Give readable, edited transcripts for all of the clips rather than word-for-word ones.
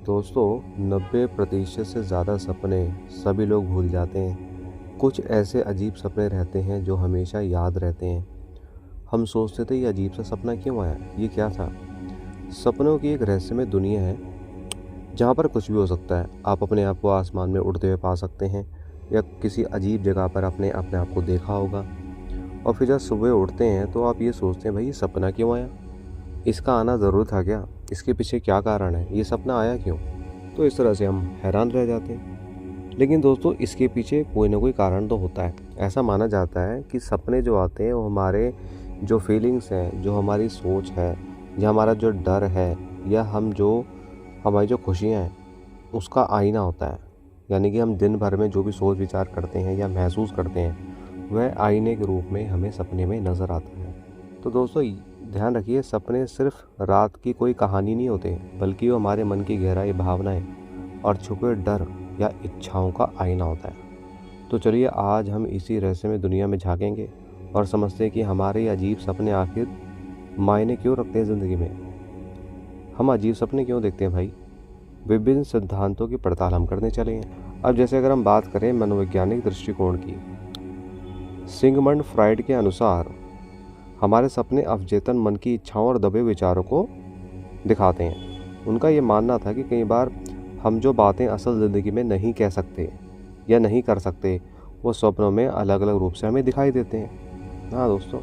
दोस्तों 90% से ज़्यादा सपने सभी लोग भूल जाते हैं। कुछ ऐसे अजीब सपने रहते हैं जो हमेशा याद रहते हैं। हम सोचते थे ये अजीब सा सपना क्यों आया, ये क्या था। सपनों की एक रहस्यमय दुनिया है जहाँ पर कुछ भी हो सकता है। आप अपने आप को आसमान में उड़ते हुए पा सकते हैं या किसी अजीब जगह पर अपने अपने आप को देखा होगा। और फिर जब सुबह उठते हैं तो आप ये सोचते हैं भाई ये सपना क्यों आया, इसका आना ज़रूर था क्या, इसके पीछे क्या कारण है, ये सपना आया क्यों। तो इस तरह से हम हैरान रह जाते हैं। लेकिन दोस्तों इसके पीछे कोई ना कोई कारण तो होता है। ऐसा माना जाता है कि सपने जो आते हैं वो हमारे जो फीलिंग्स हैं, जो हमारी सोच है, या हमारा जो डर है, या हमारी जो खुशियाँ हैं उसका आईना होता है। यानी कि हम दिन भर में जो भी सोच विचार करते हैं या महसूस करते हैं वह आईने के रूप में हमें सपने में नज़र आता है। तो दोस्तों ध्यान रखिए, सपने सिर्फ रात की कोई कहानी नहीं होते, बल्कि वो हमारे मन की गहराई, भावनाएं और छुपे डर या इच्छाओं का आईना होता है। तो चलिए आज हम इसी रहस्यमय दुनिया में झांकेंगे और समझते हैं कि हमारे ये अजीब सपने आखिर मायने क्यों रखते हैं ज़िंदगी में। हम अजीब सपने क्यों देखते हैं भाई, विभिन्न सिद्धांतों की पड़ताल हम करने चले हैं। अब जैसे अगर हम बात करें मनोवैज्ञानिक दृष्टिकोण की, सिगमंड फ्राइड के अनुसार हमारे सपने अवचेतन मन की इच्छाओं और दबे विचारों को दिखाते हैं। उनका ये मानना था कि कई बार हम जो बातें असल ज़िंदगी में नहीं कह सकते या नहीं कर सकते, वो सपनों में अलग अलग रूप से हमें दिखाई देते हैं। हाँ दोस्तों,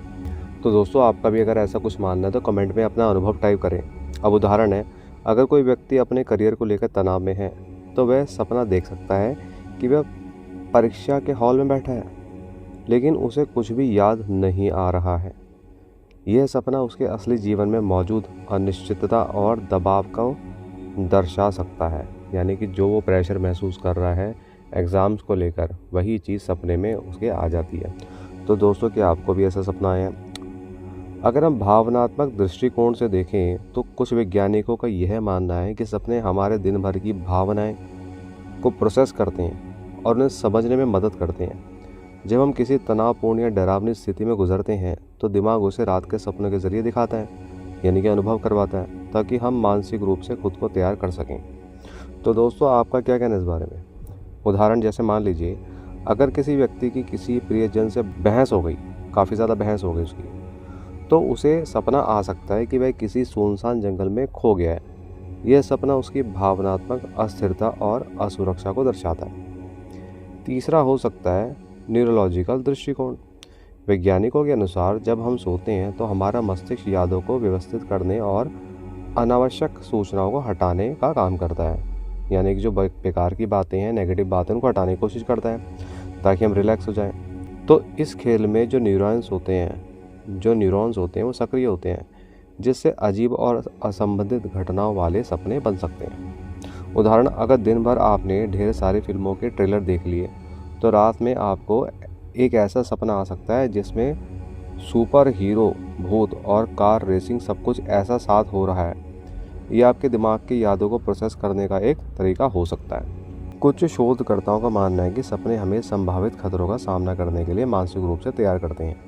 तो दोस्तों आपका भी अगर ऐसा कुछ मानना है तो कमेंट में अपना अनुभव टाइप करें। अब उदाहरण है, अगर कोई व्यक्ति अपने करियर को लेकर तनाव में है तो वह सपना देख सकता है कि वह परीक्षा के हॉल में बैठा है लेकिन उसे कुछ भी याद नहीं आ रहा है। यह सपना उसके असली जीवन में मौजूद अनिश्चितता और दबाव को दर्शा सकता है। यानी कि जो वो प्रेशर महसूस कर रहा है एग्ज़ाम्स को लेकर, वही चीज़ सपने में उसके आ जाती है। तो दोस्तों क्या आपको भी ऐसा सपना आया? अगर हम भावनात्मक दृष्टिकोण से देखें तो कुछ वैज्ञानिकों का यह मानना है कि सपने हमारे दिन भर की भावनाएं को प्रोसेस करते हैं और उन्हें समझने में मदद करते हैं। जब हम किसी तनावपूर्ण या डरावनी स्थिति में गुजरते हैं तो दिमाग उसे रात के सपनों के जरिए दिखाता है, यानी कि अनुभव करवाता है, ताकि हम मानसिक रूप से खुद को तैयार कर सकें। तो दोस्तों आपका क्या कहना है इस बारे में? उदाहरण जैसे मान लीजिए, अगर किसी व्यक्ति की किसी प्रियजन से बहस हो गई, काफ़ी ज़्यादा बहस हो गई उसकी, तो उसे सपना आ सकता है कि वह किसी सुनसान जंगल में खो गया है। यह सपना उसकी भावनात्मक अस्थिरता और असुरक्षा को दर्शाता है। तीसरा हो सकता है न्यूरोलॉजिकल दृष्टिकोण। वैज्ञानिकों के अनुसार जब हम सोते हैं तो हमारा मस्तिष्क यादों को व्यवस्थित करने और अनावश्यक सूचनाओं को हटाने का काम करता है। यानी कि जो बेकार की बातें हैं, नेगेटिव बातें, उनको हटाने की कोशिश करता है ताकि हम रिलैक्स हो जाएं। तो इस खेल में जो न्यूरॉन्स होते हैं वो सक्रिय होते हैं, जिससे अजीब और असंबंधित घटनाओं वाले सपने बन सकते हैं। उदाहरण, अगर दिन भर आपने ढेर सारी फिल्मों के ट्रेलर देख लिए तो रात में आपको एक ऐसा सपना आ सकता है जिसमें सुपर हीरो, भूत और कार रेसिंग सब कुछ ऐसा साथ हो रहा है। यह आपके दिमाग की यादों को प्रोसेस करने का एक तरीका हो सकता है। कुछ शोधकर्ताओं का मानना है कि सपने हमें संभावित खतरों का सामना करने के लिए मानसिक रूप से तैयार करते हैं।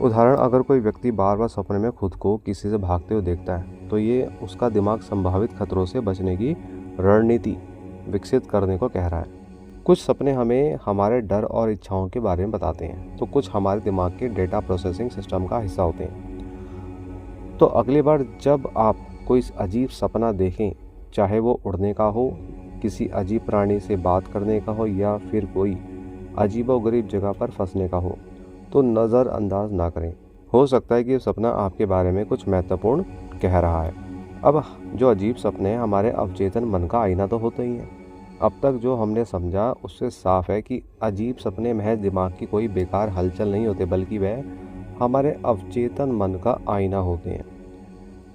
उदाहरण, अगर कोई व्यक्ति बार बार सपने में खुद को किसी से भागते हुए देखता है तो ये उसका दिमाग संभावित खतरों से बचने की रणनीति विकसित करने को कह रहा है। कुछ सपने हमें हमारे डर और इच्छाओं के बारे में बताते हैं, तो कुछ हमारे दिमाग के डेटा प्रोसेसिंग सिस्टम का हिस्सा होते हैं। तो अगली बार जब आप कोई अजीब सपना देखें, चाहे वो उड़ने का हो, किसी अजीब प्राणी से बात करने का हो, या फिर कोई अजीबोगरीब जगह पर फंसने का हो, तो नज़रअंदाज ना करें। हो सकता है कि ये सपना आपके बारे में कुछ महत्वपूर्ण कह रहा है। अब जो अजीब सपने हमारे अवचेतन मन का आईना तो होते ही हैं। अब तक जो हमने समझा उससे साफ है कि अजीब सपने महज दिमाग की कोई बेकार हलचल नहीं होते, बल्कि वह हमारे अवचेतन मन का आईना होते हैं।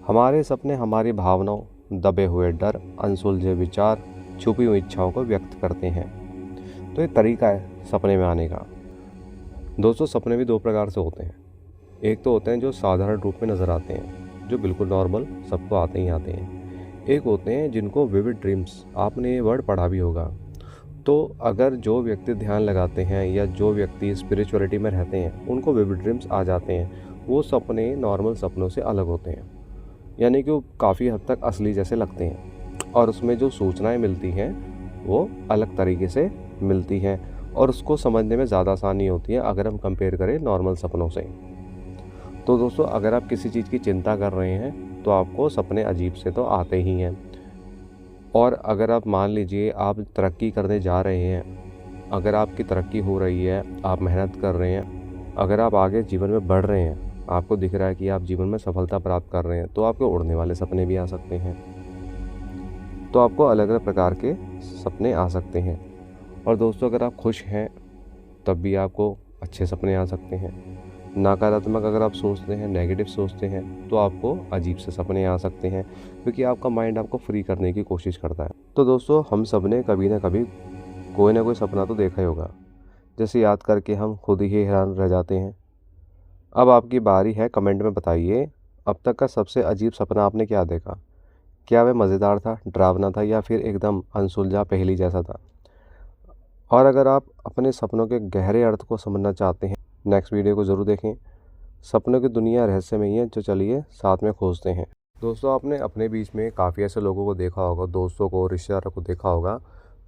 हमारे सपने हमारी भावनाओं, दबे हुए डर, अनसुलझे विचार, छुपी हुई इच्छाओं को व्यक्त करते हैं। तो ये तरीका है सपने में आने का। दोस्तों सपने भी दो प्रकार से होते हैं। एक तो होते हैं जो साधारण रूप में नज़र आते हैं, जो बिल्कुल नॉर्मल सबको आते ही आते हैं। एक होते हैं जिनको विविड ड्रीम्स, आपने ये वर्ड पढ़ा भी होगा। तो अगर जो व्यक्ति ध्यान लगाते हैं या जो व्यक्ति स्पिरिचुअलिटी में रहते हैं उनको विविड ड्रीम्स आ जाते हैं। वो सपने नॉर्मल सपनों से अलग होते हैं, यानी कि वो काफ़ी हद तक असली जैसे लगते हैं। और उसमें जो सूचनाएं मिलती हैं वो अलग तरीके से मिलती हैं और उसको समझने में ज़्यादा आसानी होती है अगर हम कंपेयर करें नॉर्मल सपनों से। तो दोस्तों, अगर आप किसी चीज़ की चिंता कर रहे हैं तो आपको सपने अजीब से तो आते ही हैं। और अगर आप मान लीजिए आप तरक्की करने जा रहे हैं, अगर आपकी तरक्की हो रही है, आप मेहनत कर रहे हैं, अगर आप आगे जीवन में बढ़ रहे हैं, आपको दिख रहा है कि आप जीवन में सफलता प्राप्त कर रहे हैं, तो आपके उड़ने वाले सपने भी आ सकते हैं। तो आपको अलग अलग प्रकार के सपने आ सकते हैं। और दोस्तों, अगर आप खुश हैं तब भी आपको अच्छे सपने आ सकते हैं। नकारात्मक अगर आप सोचते हैं, नेगेटिव सोचते हैं, तो आपको अजीब से सपने आ सकते हैं, क्योंकि आपका माइंड आपको फ्री करने की कोशिश करता है। तो दोस्तों, हम सब ने कभी ना कभी कोई ना कोई सपना तो देखा ही होगा, जैसे याद करके हम खुद ही हैरान रह जाते हैं। अब आपकी बारी है, कमेंट में बताइए अब तक का सबसे अजीब सपना आपने क्या देखा। क्या वह मज़ेदार था, डरावना था, या फिर एकदम अनसुलझा पहेली जैसा था। और अगर आप अपने सपनों के गहरे अर्थ को समझना चाहते हैं, नेक्स्ट वीडियो को ज़रूर देखें। सपनों की दुनिया रहस्यमयी है, जो चलिए साथ में खोजते हैं। दोस्तों, आपने अपने बीच में काफ़ी ऐसे लोगों को देखा होगा, दोस्तों को, रिश्तेदारों को देखा होगा,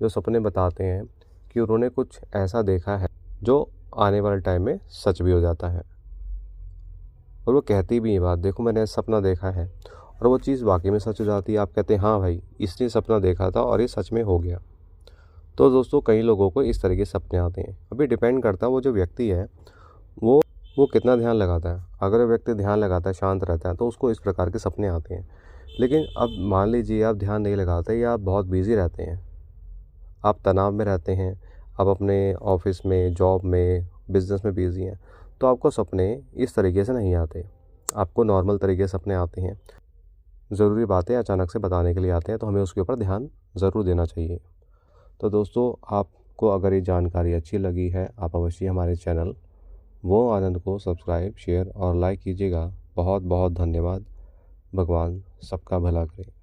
जो सपने बताते हैं कि उन्होंने कुछ ऐसा देखा है जो आने वाले टाइम में सच भी हो जाता है। और वो कहती भी है बात, देखो मैंने सपना देखा है, और वो चीज़ वाकई में सच हो जाती है। आप कहते हैं हाँ भाई, इसने सपना देखा था और ये सच में हो गया। तो दोस्तों, कई लोगों को इस तरह के सपने आते हैं। अभी डिपेंड करता है वो जो व्यक्ति है वो वो कितना ध्यान लगाता है। अगर वो व्यक्ति ध्यान लगाता है, शांत रहता है, तो उसको इस प्रकार के सपने आते हैं। लेकिन अब मान लीजिए आप ध्यान नहीं लगाते या आप बहुत बिजी रहते हैं, आप तनाव में रहते हैं, आप अपने ऑफिस में, जॉब में, बिजनेस में बिजी हैं, तो आपको सपने इस तरीके से नहीं आते। आपको नॉर्मल तरीके से सपने आते हैं। ज़रूरी बातें अचानक से बताने के लिए आते हैं, तो हमें उसके ऊपर ध्यान ज़रूर देना चाहिए। तो दोस्तों, आपको अगर ये जानकारी अच्छी लगी है, आप अवश्य हमारे चैनल वो आनंद को सब्सक्राइब, शेयर और लाइक कीजिएगा। बहुत बहुत धन्यवाद। भगवान सबका भला करे।